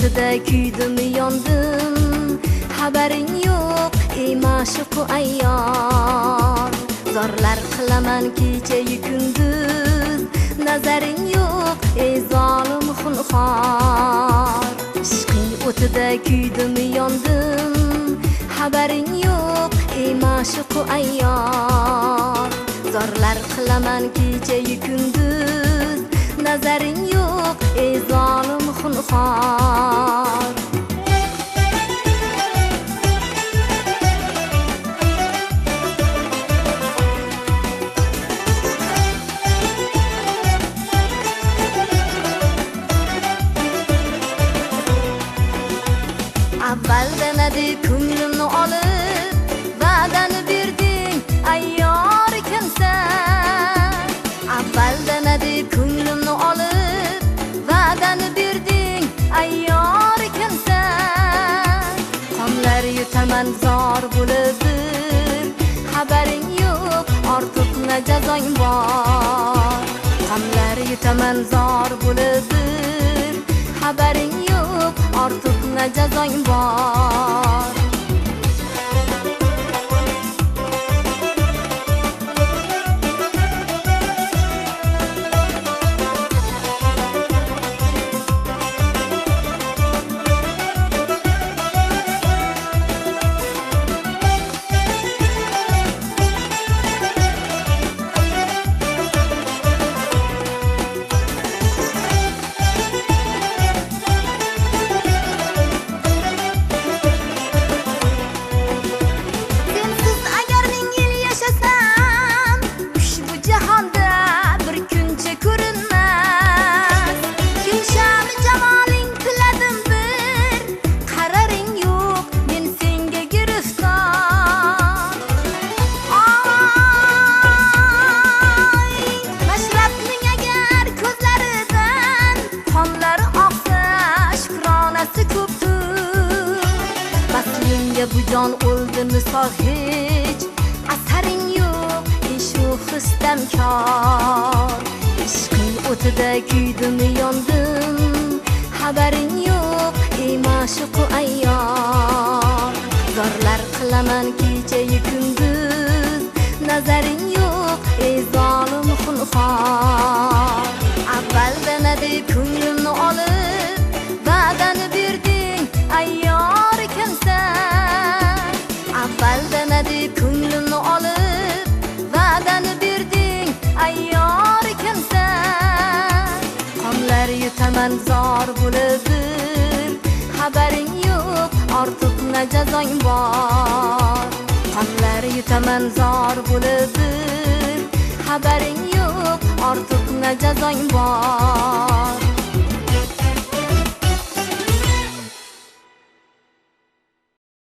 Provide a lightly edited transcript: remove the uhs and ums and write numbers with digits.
o'tida kuydim yondim, xabaring yo'q ey ma'shuq ayyor. Zorlar qilaman kecha-yu kunduz, nazaring yo'q ey zolim xunxor. Ishqing o'tida kuydim yondim, xabaring yo'q ey ma'shuq ayyor. Zorlar qilaman kecha-yu kunduz, nazaring yo'q ey zolim xunxor. Avvaldan adi ko'nglimni olib, va'dani berding ayyor ekansan. Avvaldan adi ko'nglimni olib, va'dani berding ayyor ekansan. Qonlar yutaman zor bo'lib, xabaring yo'q ortiq na jazoing bor. Qonlar yutaman zor bo'lib, xabaring yo'q ortiq na jazoing bor. Bu jon o'ldimi hech, asaring yo'q shu hisdamkor. Ishqing o'tida kuydim yondim, xabaring yo'q ey ma'shuq ayyor. Zorlar qilaman kecha-yu kunduz, nazaring yo'q ey zolim xunxor. Avvaldan adi ko'nglimni olib, va'dani berding ayyor ekansan. Avvaldan adi ko'nglimni olib, va'dani berding ayyor ekansan. Qonlar yutaman zor bo'lib, xabaring yo'q ortiq na jazoing bor. Qonlar yutaman zor bo'lib, xabaring yo'q ortiq na jazoing bor.